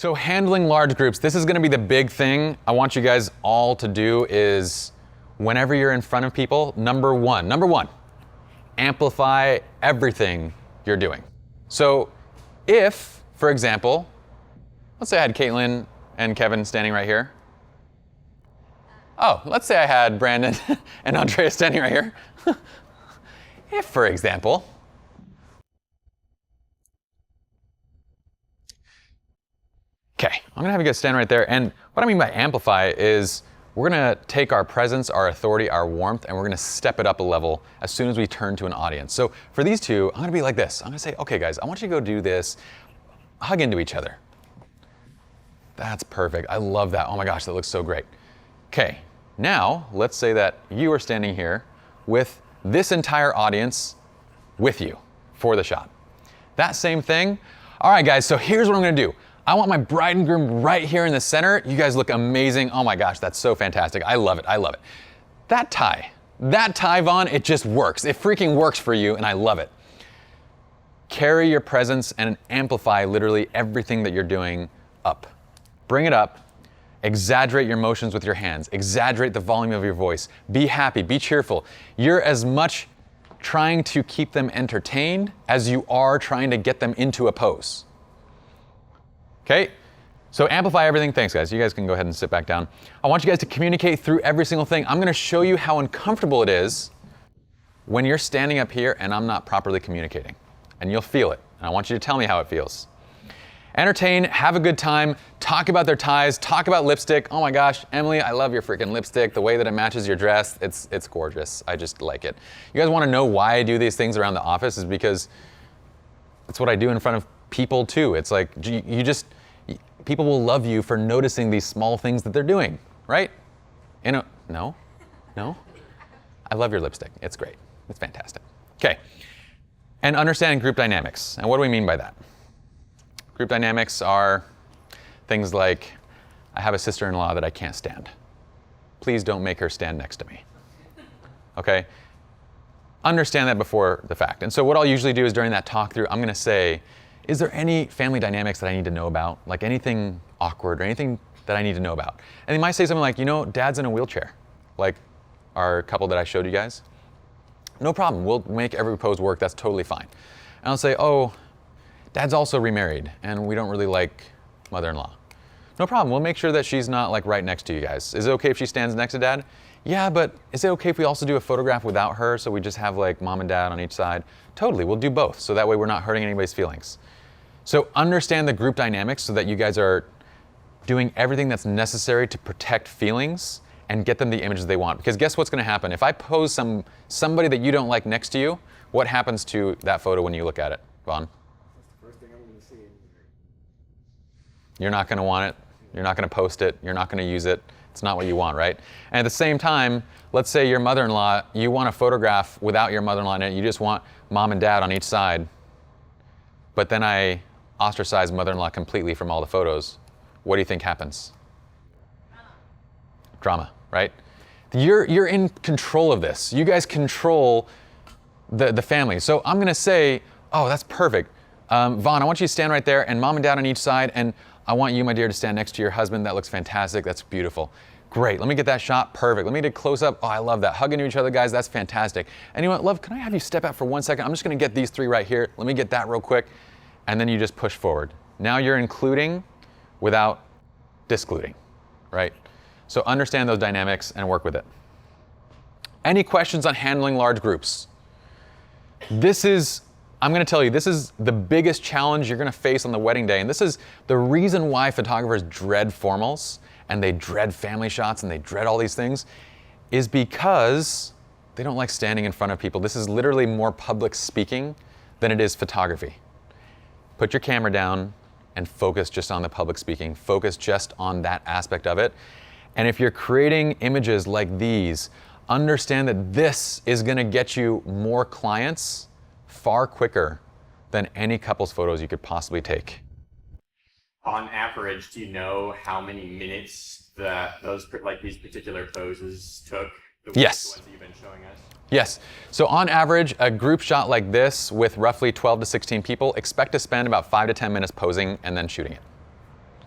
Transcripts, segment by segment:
So handling large groups, this is gonna be the big thing I want you guys all to do is whenever you're in front of people, number one, amplify everything you're doing. So if, for example, let's say I had Caitlin and Kevin standing right here. Oh, let's say I had Brandon and Andrea standing right here. If, for example, okay, I'm gonna have you guys stand right there. And what I mean by amplify is we're gonna take our presence, our authority, our warmth, and we're gonna step it up a level as soon as we turn to an audience. So for these two, I'm gonna be like this. I'm gonna say, okay guys, I want you to go do this, hug into each other. That's perfect, I love that. Oh my gosh, that looks so great. Okay, now let's say that you are standing here with this entire audience with you for the shot. That same thing. All right guys, so here's what I'm gonna do. I want my bride and groom right here in the center. You guys look amazing. Oh my gosh, that's so fantastic. I love it, I love it. That tie, Vaughn, it just works. It freaking works for you and I love it. Carry your presence and amplify literally everything that you're doing up. Bring it up, exaggerate your motions with your hands, exaggerate the volume of your voice. Be happy, be cheerful. You're as much trying to keep them entertained as you are trying to get them into a pose. Okay, so amplify everything. Thanks guys, you guys can go ahead and sit back down. I want you guys to communicate through every single thing. I'm gonna show you how uncomfortable it is when you're standing up here and I'm not properly communicating. And you'll feel it, and I want you to tell me how it feels. Entertain, have a good time, talk about their ties, talk about lipstick. Oh my gosh, Emily, I love your freaking lipstick. The way that it matches your dress, it's gorgeous. I just like it. You guys wanna know why I do these things around the office is because it's what I do in front of people too. It's like, people will love you for noticing these small things that they're doing, right? No. I love your lipstick, it's great, it's fantastic. Okay, and understanding group dynamics. And what do we mean by that? Group dynamics are things like, I have a sister-in-law that I can't stand. Please don't make her stand next to me, okay? Understand that before the fact. And so what I'll usually do is during that talk through, I'm gonna say, is there any family dynamics that I need to know about? Like anything awkward or anything that I need to know about? And they might say something like, you know, dad's in a wheelchair, like our couple that I showed you guys. No problem, we'll make every pose work, that's totally fine. And I'll say, oh, dad's also remarried and we don't really like mother-in-law. No problem, we'll make sure that she's not like right next to you guys. Is it okay if she stands next to dad? Yeah, but is it okay if we also do a photograph without her so we just have like mom and dad on each side? Totally, we'll do both so that way we're not hurting anybody's feelings. So understand the group dynamics so that you guys are doing everything that's necessary to protect feelings and get them the images they want. Because guess what's gonna happen? If I pose somebody that you don't like next to you, what happens to that photo when you look at it, Vaughn? That's the first thing I'm gonna see. You're not gonna want it, you're not gonna post it, you're not gonna use it. It's not what you want, right? And at the same time, let's say your mother-in-law, you want a photograph without your mother-in-law in it, you just want mom and dad on each side, but then I ostracize mother-in-law completely from all the photos. What do you think happens? Drama, right? You're in control of this. You guys control the family. So I'm gonna say, oh, that's perfect. Vaughn, I want you to stand right there and mom and dad on each side, and I want you, my dear, to stand next to your husband. That looks fantastic, that's beautiful. Great, let me get that shot, perfect. Let me get a close up, oh, I love that. Hugging to each other, guys, that's fantastic. And you know what, love, can I have you step out for 1 second? I'm just gonna get these three right here. Let me get that real quick. And then you just push forward. Now you're including without discluding, right? So understand those dynamics and work with it. Any questions on handling large groups? I'm gonna tell you, this is the biggest challenge you're gonna face on the wedding day, and this is the reason why photographers dread formals, and they dread family shots, and they dread all these things, is because they don't like standing in front of people. This is literally more public speaking than it is photography. Put your camera down and focus just on the public speaking. Focus just on that aspect of it. And if you're creating images like these, understand that this is gonna get you more clients far quicker than any couple's photos you could possibly take. On average, do you know how many minutes that these particular poses took? Yes. The ones that you've been showing us? Yes. So on average, a group shot like this with roughly 12 to 16 people, expect to spend about 5 to 10 minutes posing and then shooting it.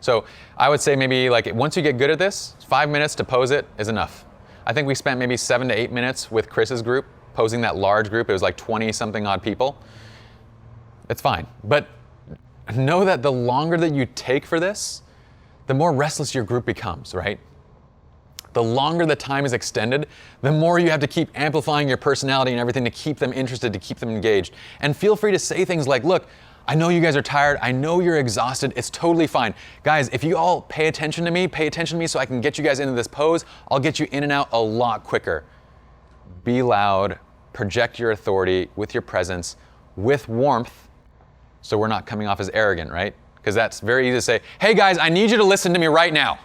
So I would say maybe like once you get good at this, 5 minutes to pose it is enough. I think we spent maybe 7 to 8 minutes with Chris's group, posing that large group. It was like 20 something odd people. It's fine. But know that the longer that you take for this, the more restless your group becomes, right? The longer the time is extended, the more you have to keep amplifying your personality and everything to keep them interested, to keep them engaged. And feel free to say things like, look, I know you guys are tired. I know you're exhausted. It's totally fine. Guys, if you all pay attention to me so I can get you guys into this pose, I'll get you in and out a lot quicker. Be loud, project your authority with your presence, with warmth, so we're not coming off as arrogant, right? Because that's very easy to say, hey guys, I need you to listen to me right now.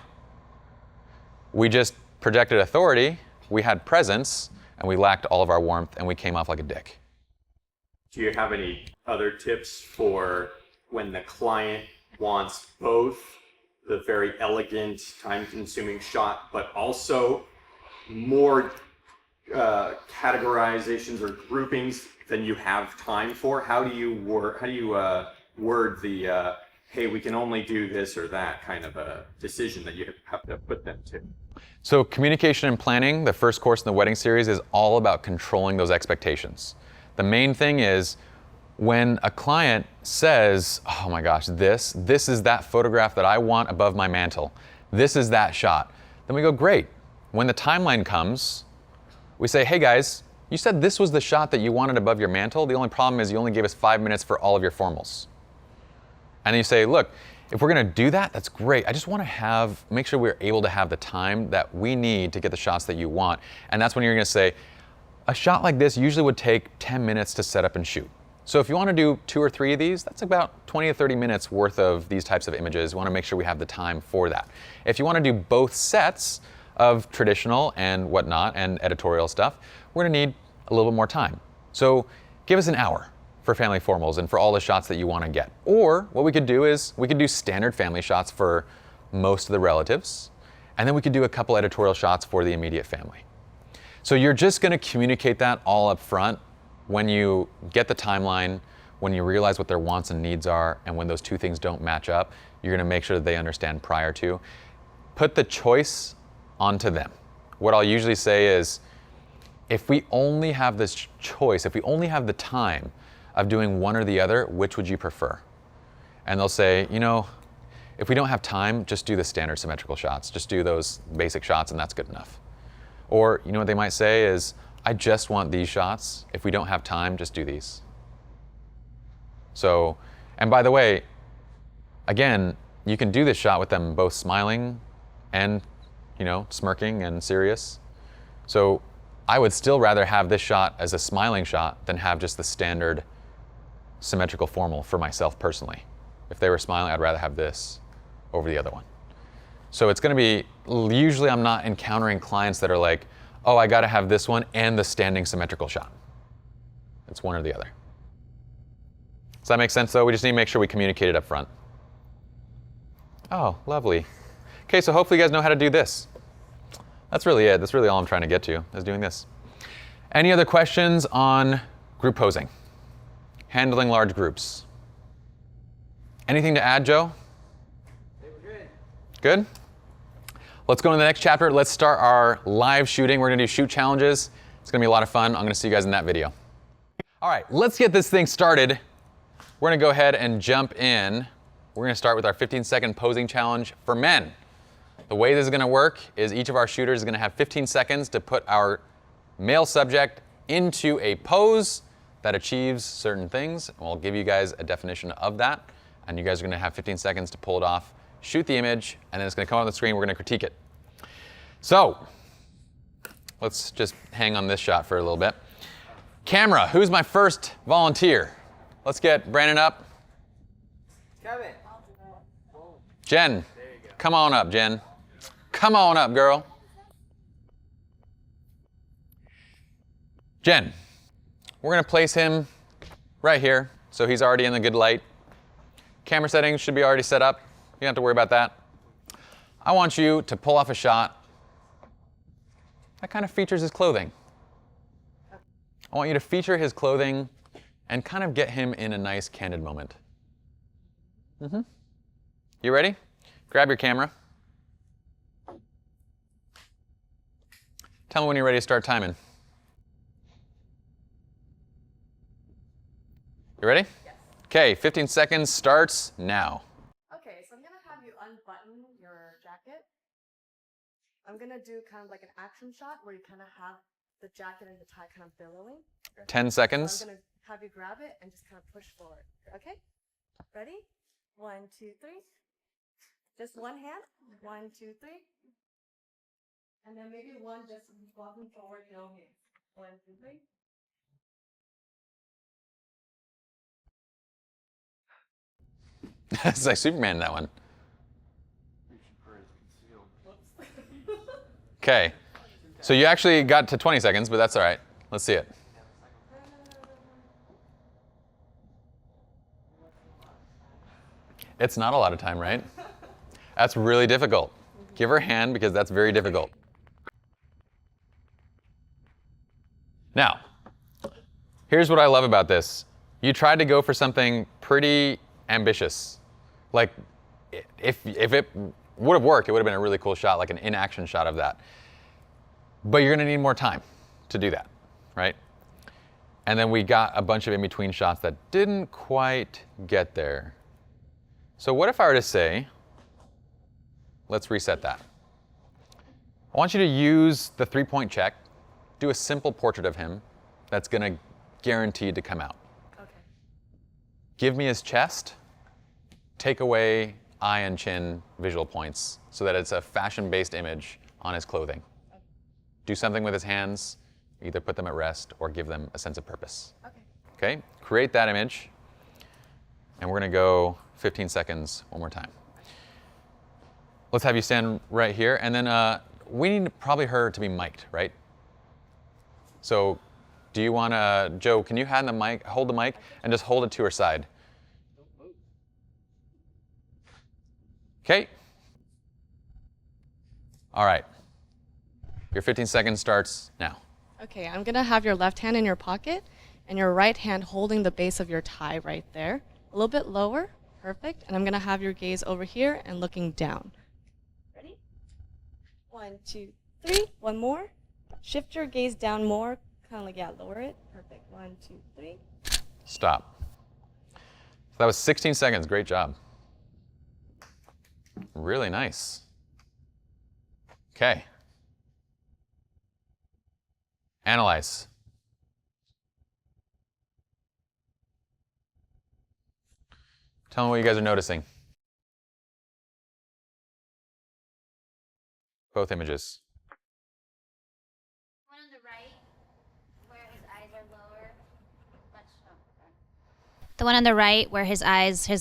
We just projected authority, we had presence, and we lacked all of our warmth, and we came off like a dick. Do you have any other tips for when the client wants both the very elegant, time-consuming shot, but also more categorizations or groupings than you have time for? How do you word the hey, we can only do this or that kind of a decision that you have to put them to? So communication and planning, the first course in the wedding series, is all about controlling those expectations. The main thing is when a client says, oh my gosh, this is that photograph that I want above my mantle. This is that shot. Then we go, great. When the timeline comes, we say, hey guys, you said this was the shot that you wanted above your mantle. The only problem is you only gave us 5 minutes for all of your formals. And then you say, look, if we're gonna do that, that's great. I just wanna make sure we're able to have the time that we need to get the shots that you want. And that's when you're gonna say, a shot like this usually would take 10 minutes to set up and shoot. So if you wanna do 2 or 3 of these, that's about 20 to 30 minutes worth of these types of images. We wanna make sure we have the time for that. If you wanna do both sets of traditional and whatnot and editorial stuff, we're gonna need a little bit more time. So give us an hour for family formals and for all the shots that you wanna get. Or what we could do is we could do standard family shots for most of the relatives, and then we could do a couple editorial shots for the immediate family. So you're just gonna communicate that all up front when you get the timeline, when you realize what their wants and needs are, and when those two things don't match up, you're gonna make sure that they understand prior to. Put the choice onto them. What I'll usually say is, if we only have this choice, if we only have the time of doing one or the other, which would you prefer? And they'll say, you know, if we don't have time, just do the standard symmetrical shots. Just do those basic shots and that's good enough. Or, you know what they might say is, I just want these shots. If we don't have time, just do these. So, and by the way, again, you can do this shot with them both smiling and, you know, smirking and serious. So I would still rather have this shot as a smiling shot than have just the standard symmetrical formal for myself personally. If they were smiling, I'd rather have this over the other one. So it's gonna be, usually I'm not encountering clients that are like, oh, I gotta have this one and the standing symmetrical shot. It's one or the other. Does that make sense though? We just need to make sure we communicate it up front. Oh, lovely. Okay, so hopefully you guys know how to do this. That's really it. That's really all I'm trying to get to, is doing this. Any other questions on group posing? Handling large groups? Anything to add, Joe? They were good. Good? Let's go to the next chapter. Let's start our live shooting. We're gonna do shoot challenges. It's gonna be a lot of fun. I'm gonna see you guys in that video. All right, let's get this thing started. We're gonna go ahead and jump in. We're gonna start with our 15-second posing challenge for men. The way this is gonna work is each of our shooters is gonna have 15 seconds to put our male subject into a pose that achieves certain things. We'll give you guys a definition of that, and you guys are gonna have 15 seconds to pull it off, shoot the image, and then it's gonna come on the screen, we're gonna critique it. So, let's just hang on this shot for a little bit. Camera, who's my first volunteer? Let's get Brandon up. Kevin. Jen, come on up, Jen. Come on up, girl. Jen, we're gonna place him right here, so he's already in the good light. Camera settings should be already set up. You don't have to worry about that. I want you to pull off a shot that kind of features his clothing. I want you to feature his clothing and kind of get him in a nice, candid moment. You ready? grab your camera. Tell me when you're ready to start timing. You ready? Yes. Okay, 15 seconds starts now. Okay, so I'm gonna have you unbutton your jacket. I'm gonna do kind of like an action shot where you kind of have the jacket and the tie kind of billowing. 10 seconds. So I'm gonna have you grab it and just kind of push forward. Okay? Ready? 1, 2, 3. Just one hand. 1, 2, 3. And then maybe one just walking forward, no hands. 1, 2, 3. It's like Superman in that one. Okay, so you actually got to 20 seconds, but that's all right. Let's see it. It's not a lot of time, right? That's really difficult. Give her a hand because that's very difficult. Now, here's what I love about this. You tried to go for something pretty ambitious. Like, if it would have worked, it would have been a really cool shot, like an in-action shot of that. But you're gonna need more time to do that, right? And then we got a bunch of in-between shots that didn't quite get there. So what if I were to say, let's reset that. I want you to use the 3-point check, do a simple portrait of him that's gonna guaranteed to come out. Okay. Give me his chest, take away eye and chin visual points so that it's a fashion-based image on his clothing. Do something with his hands, either put them at rest or give them a sense of purpose. Okay. Okay, create that image, and we're gonna go 15 seconds one more time. Let's have you stand right here, and then we need probably her to be mic'd, right? So do you wanna, Joe, can you hand the mic, hold the mic, and just hold it to her side? Okay. All right. Your 15 seconds starts now. Okay, I'm gonna have your left hand in your pocket and your right hand holding the base of your tie right there. A little bit lower, perfect. And I'm gonna have your gaze over here and looking down. Ready? 1, 2, 3. One more. Shift your gaze down more, kind of like, yeah, lower it. Perfect. 1, 2, 3. Stop. So that was 16 seconds. Great job. Really nice. Okay. Analyze. Tell me what you guys are noticing. Both images. One on the right, where his eyes are lower. The one on the right, where his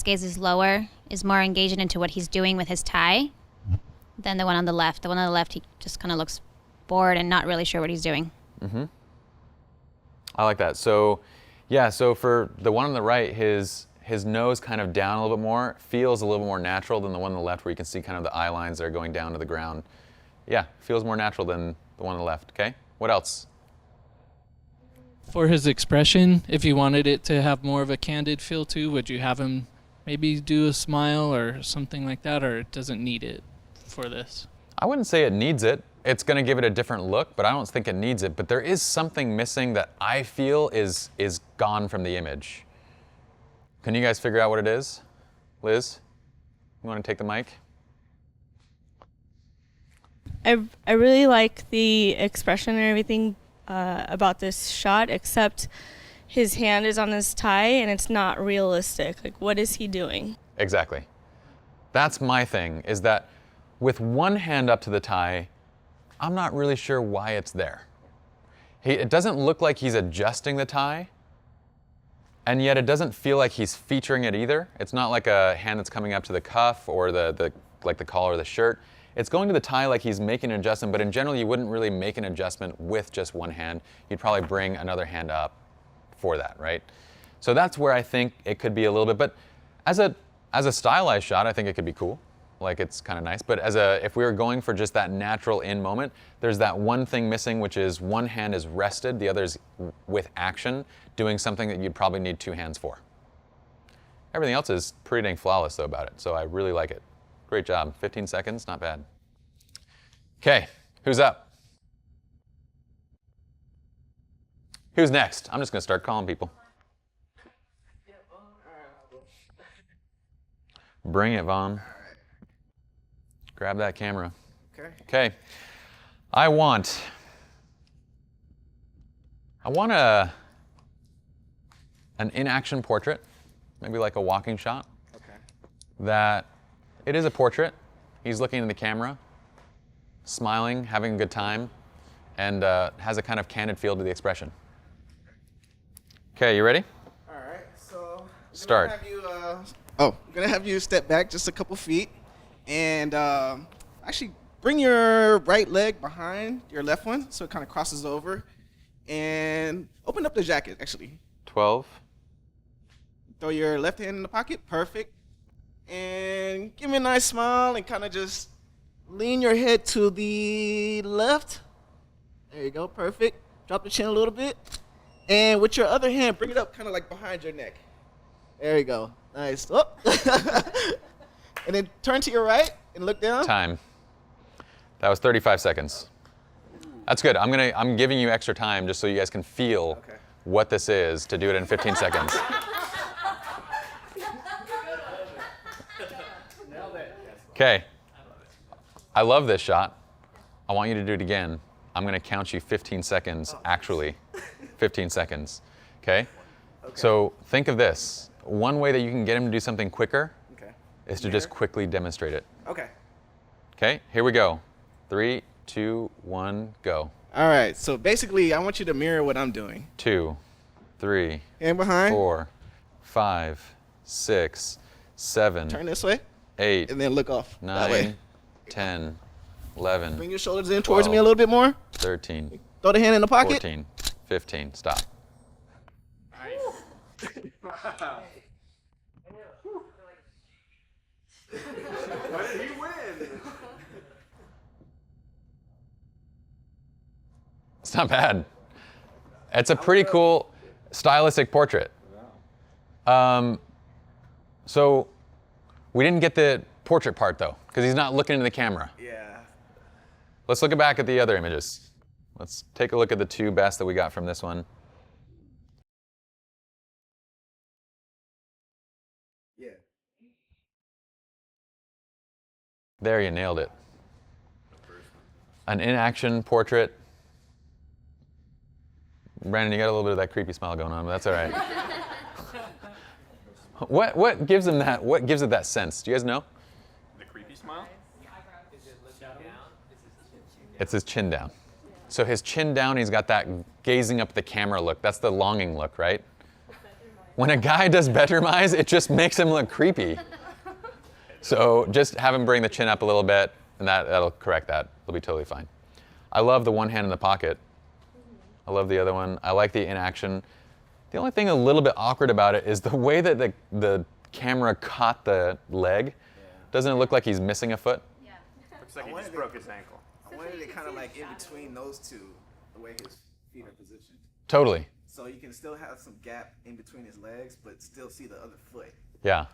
gaze is lower, is more engaging into what he's doing with his tie than the one on the left. The one on the left, he just kind of looks bored and not really sure what he's doing. Mm-hmm. I like that. So, yeah, so for the one on the right, his nose kind of down a little bit more, feels a little more natural than the one on the left where you can see kind of the eye lines that are going down to the ground. Yeah, feels more natural than the one on the left, okay? What else? For his expression, if you wanted it to have more of a candid feel too, would you have him maybe do a smile or something like that, or it doesn't need it for this? I wouldn't say it needs it. It's going to give it a different look, but I don't think it needs it. But there is something missing that I feel is gone from the image. Can you guys figure out what it is? Liz, you want to take the mic? I really like the expression and everything about this shot, except his hand is on his tie and it's not realistic. Like, what is he doing? Exactly. That's my thing, is that with one hand up to the tie, I'm not really sure why it's there. It doesn't look like he's adjusting the tie, and yet it doesn't feel like he's featuring it either. It's not like a hand that's coming up to the cuff or the collar of the shirt. It's going to the tie like he's making an adjustment, but in general you wouldn't really make an adjustment with just one hand. You'd probably bring another hand up for that, right? So that's where I think it could be a little bit, but as a stylized shot, I think it could be cool. Like, it's kind of nice, but if we were going for just that natural in moment, there's that one thing missing, which is one hand is rested, the other is with action, doing something that you'd probably need two hands for. Everything else is pretty dang flawless though about it, so I really like it. Great job. 15 seconds, not bad. Okay, who's up? Who's next? I'm just going to start calling people. Bring it, Vaughn. Grab that camera. Okay. I want an in-action portrait, maybe like a walking shot. Okay. That it is a portrait. He's looking in the camera, smiling, having a good time, and has a kind of candid feel to the expression. Okay, you ready? All right. So Start. I'm gonna have you step back just a couple feet, and actually bring your right leg behind your left one, so it kind of crosses over, and open up the jacket. Actually, 12. throw your left hand in the pocket. Perfect. And give me a nice smile, and kind of just lean your head to the left. There you go. Perfect. Drop the chin a little bit. And with your other hand, bring it up kind of like behind your neck. There you go. Nice. Oh. And then turn to your right and look down. Time. That was 35 seconds. That's good. I'm giving you extra time just so you guys can feel what this is to do it in 15 seconds. Okay. I love this shot. I want you to do it again. I'm going to count you 15 seconds, actually. 15 seconds. Okay? So think of this. One way that you can get him to do something quicker is to just quickly demonstrate it. Okay. Okay? Here we go. 3, 2, 1, go. All right. So basically, I want you to mirror what I'm doing. 2, 3, Hand behind. 4, 5, 6, 7, Turn this way. 8, And then look off. That way. 9, 10, 11, Bring your shoulders in towards 12. me a little bit more. 13, Throw the hand in the pocket. 14, 15. Stop. What did he win? It's not bad. It's a pretty cool stylistic portrait. So we didn't get the portrait part though, because he's not looking into the camera. Yeah. Let's look back at the other images. Let's take a look at the two best that we got from this one. Yeah. There, you nailed it. An in-action portrait. Brandon, you got a little bit of that creepy smile going on, but that's all right. What gives him that? What gives it that sense? Do you guys know? The creepy smile? It's his chin down. So his chin down, he's got that gazing up at the camera look. That's the longing look, right? When a guy does bedroom eyes, it just makes him look creepy. So just have him bring the chin up a little bit, and that'll correct that. It'll be totally fine. I love the one hand in the pocket. I love the other one. I like the inaction. The only thing a little bit awkward about it is the way that the camera caught the leg. Doesn't it look like he's missing a foot? Looks like he just broke his ankle. I wanted it kind of like in between those two, the way his feet are positioned. Totally. So you can still have some gap in between his legs, but still see the other foot. Yeah.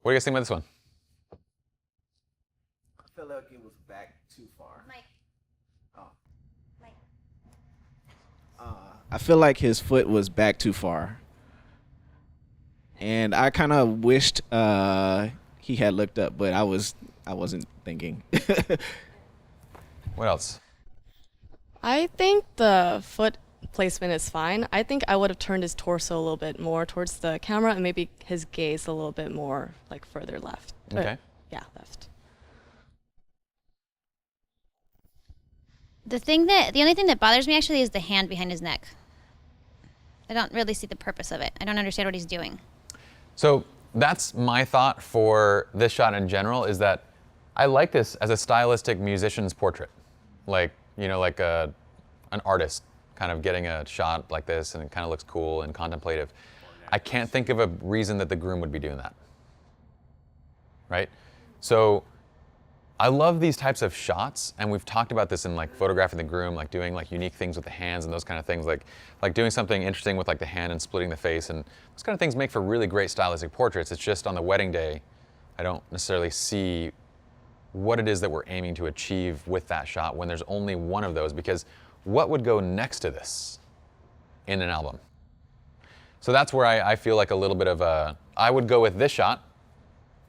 What do you guys think about this one? I feel like it was back too far. Mike. Oh. Mike. I feel like his foot was back too far. And I kind of wished he had looked up, but I wasn't thinking. What else? I think the foot placement is fine. I think I would have turned his torso a little bit more towards the camera and maybe his gaze a little bit more like further left. Okay. Yeah, left. The only thing that bothers me actually is the hand behind his neck. I don't really see the purpose of it. I don't understand what he's doing. So that's my thought for this shot in general, is that I like this as a stylistic musician's portrait. Like, like an artist kind of getting a shot like this, and it kind of looks cool and contemplative. I can't think of a reason that the groom would be doing that. Right? So I love these types of shots, and we've talked about this in like photographing the groom, like doing like unique things with the hands and those kind of things, like doing something interesting with like the hand and splitting the face, and those kind of things make for really great stylistic portraits. It's just on the wedding day, I don't necessarily see what it is that we're aiming to achieve with that shot when there's only one of those, because what would go next to this in an album? So that's where I feel like a little bit of a, I would go with this shot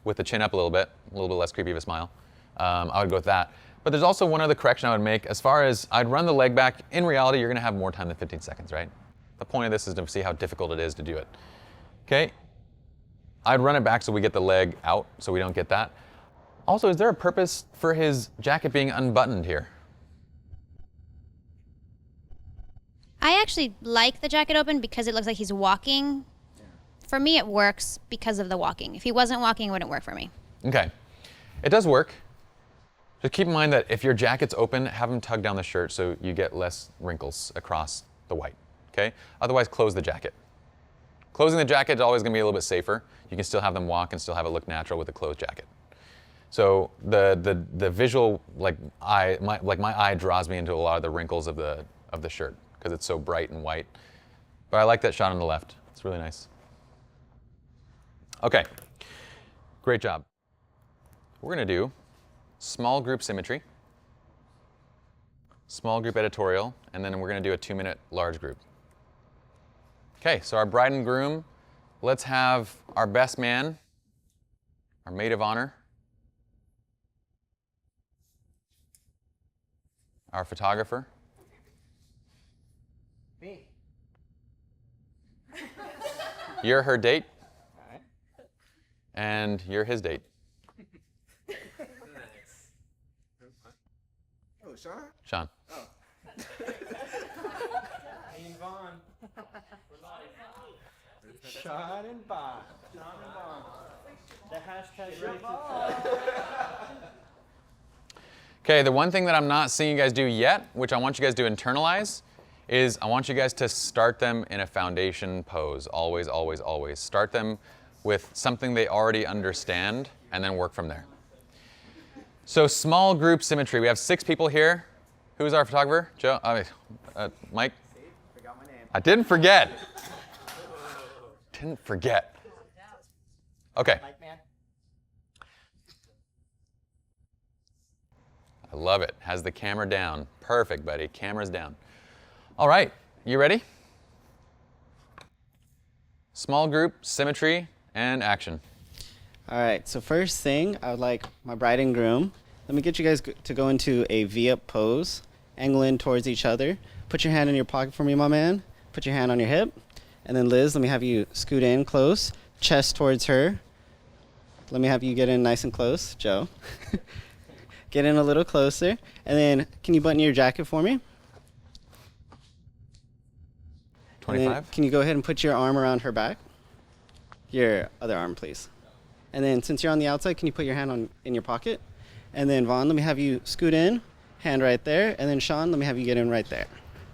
with the chin up a little bit less creepy of a smile. I would go with that. But there's also one other correction I would make as far as I'd run the leg back. In reality, you're gonna have more time than 15 seconds, right? The point of this is to see how difficult it is to do it. Okay? I'd run it back so we get the leg out so we don't get that. Also, is there a purpose for his jacket being unbuttoned here? I actually like the jacket open because it looks like he's walking. For me, it works because of the walking. If he wasn't walking, it wouldn't work for me. Okay. It does work. Just keep in mind that if your jacket's open, have him tug down the shirt so you get less wrinkles across the white, okay? Otherwise, close the jacket. Closing the jacket is always gonna be a little bit safer. You can still have them walk and still have it look natural with a closed jacket. So the visual, like my eye draws me into a lot of the wrinkles of the shirt because it's so bright and white. But I like that shot on the left. It's really nice. Okay, great job. We're gonna do small group symmetry, small group editorial, and then we're gonna do a 2-minute large group. Okay, so our bride and groom, let's have our best man, our maid of honor, our photographer. Me. You're her date. And you're his date. Oh, Sean? Sean. Me and Vaughn. Sean and Bob. Sean and Vaughn. The hashtag right. Okay, the one thing that I'm not seeing you guys do yet, which I want you guys to internalize, is I want you guys to start them in a foundation pose. Always, always, always. Start them with something they already understand and then work from there. So small group symmetry. We have 6 people here. Who's our photographer? Joe? Mike? Forgot my name. I didn't forget. Didn't forget. Okay. Mike, man. I love it. Has the camera down. Perfect, buddy. Camera's down. All right. You ready? Small group, symmetry, and action. All right, so first thing, I would like my bride and groom. Let me get you guys to go into a V-up pose, angle in towards each other. Put your hand in your pocket for me, my man. Put your hand on your hip. And then Liz, let me have you scoot in close, chest towards her. Let me have you get in nice and close, Joe. Get in a little closer. And then can you button your jacket for me? 25? Can you go ahead and put your arm around her back? Your other arm, please. And then since you're on the outside, can you put your hand in your pocket? And then Vaughn, let me have you scoot in, hand right there. And then Sean, let me have you get in right there.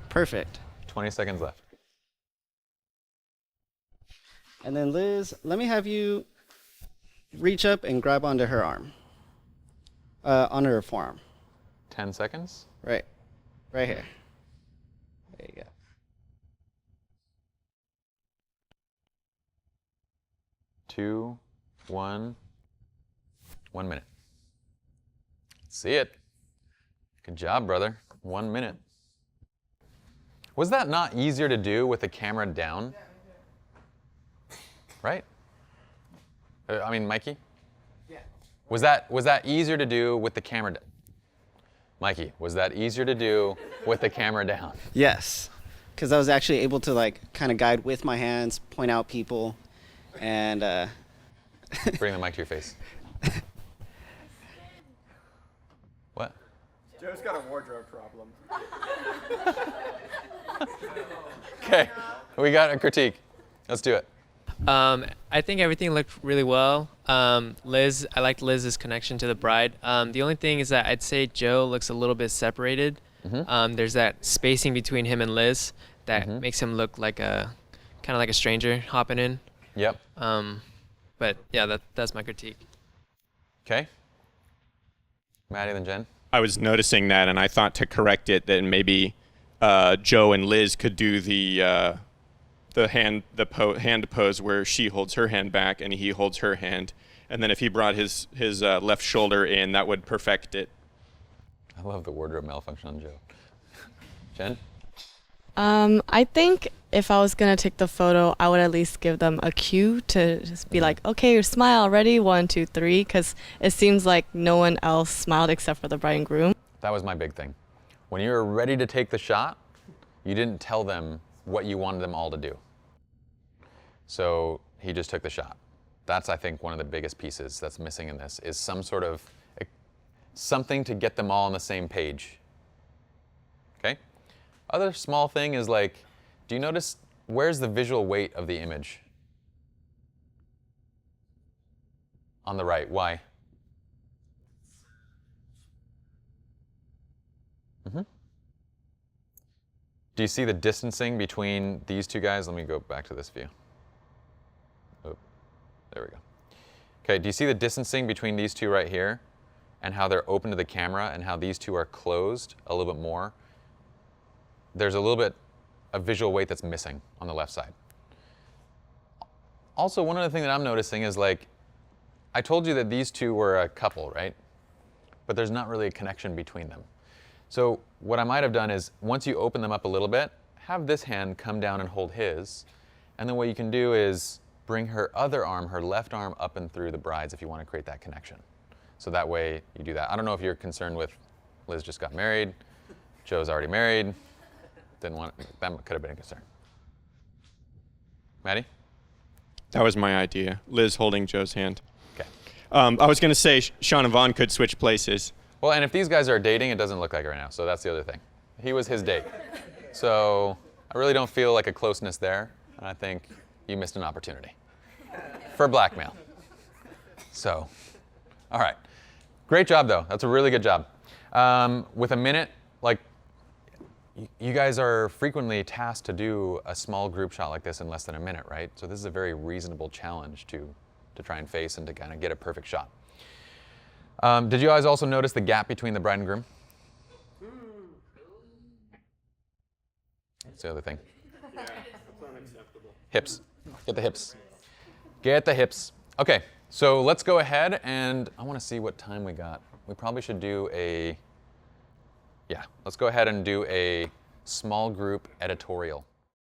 Perfect. 20 seconds left. And then Liz, let me have you reach up and grab onto her arm. Onto her forearm. 10 seconds. Right here. There you go. 2, 1. 1 minute. See it. Good job, brother. 1 minute. Was that not easier to do with the camera down? Right? I mean, Mikey? Yeah. Was that easier to do with the camera down? Mikey, was that easier to do with the camera down? Yes, because I was actually able to like kind of guide with my hands, point out people, and Bring the mic to your face. What? Joe's got a wardrobe problem. Okay, we got a critique. Let's do it. I think everything looked really well. Liz, I liked Liz's connection to the bride. The only thing is that I'd say Joe looks a little bit separated. There's that spacing between him and Liz that makes him look like a kind of like a stranger hopping in. Yep. But yeah, that's my critique. Okay. Maddie, then Jen. I was noticing that, and I thought to correct it that maybe Joe and Liz could do the hand pose where she holds her hand back and he holds her hand, and then if he brought his left shoulder in, that would perfect it. I love the wardrobe malfunction on Joe. Jen? I think if I was gonna take the photo, I would at least give them a cue to just be like, okay, smile, ready, 1, 2, 3, because it seems like no one else smiled except for the bride and groom. That was my big thing. When you were ready to take the shot, you didn't tell them what you wanted them all to do. So he just took the shot. That's, I think, one of the biggest pieces that's missing in this is some sort of something to get them all on the same page. Okay? Other small thing is like, do you notice where's the visual weight of the image? On the right. Why? Do you see the distancing between these two guys? Let me go back to this view. Oh, there we go. Okay, do you see the distancing between these two right here and how they're open to the camera and how these two are closed a little bit more? There's a little bit of visual weight that's missing on the left side. Also, one other thing that I'm noticing is like, I told you that these two were a couple, right? But there's not really a connection between them. So what I might have done is, once you open them up a little bit, have this hand come down and hold his. And then what you can do is bring her other arm, her left arm, up and through the bride's if you want to create that connection. So that way you do that. I don't know if you're concerned with Liz just got married, Joe's already married. Didn't want, that could have been a concern. Maddie? That was my idea. Liz holding Joe's hand. Okay. I was going to say Sean and Vaughn could switch places. Well, and if these guys are dating, it doesn't look like it right now. So that's the other thing. He was his date. So I really don't feel like a closeness there. And I think you missed an opportunity for blackmail. So, all right. Great job, though. That's a really good job. With a minute, like, you guys are frequently tasked to do a small group shot like this in less than a minute, right? So this is a very reasonable challenge to try and face and to kind of get a perfect shot. Did you guys also notice the gap between the bride and groom? That's the other thing. Yeah, that's unacceptable. Hips. Get the hips. Get the hips. Okay, so let's go ahead and I want to see what time we got. We probably should do let's go ahead and do a small group editorial.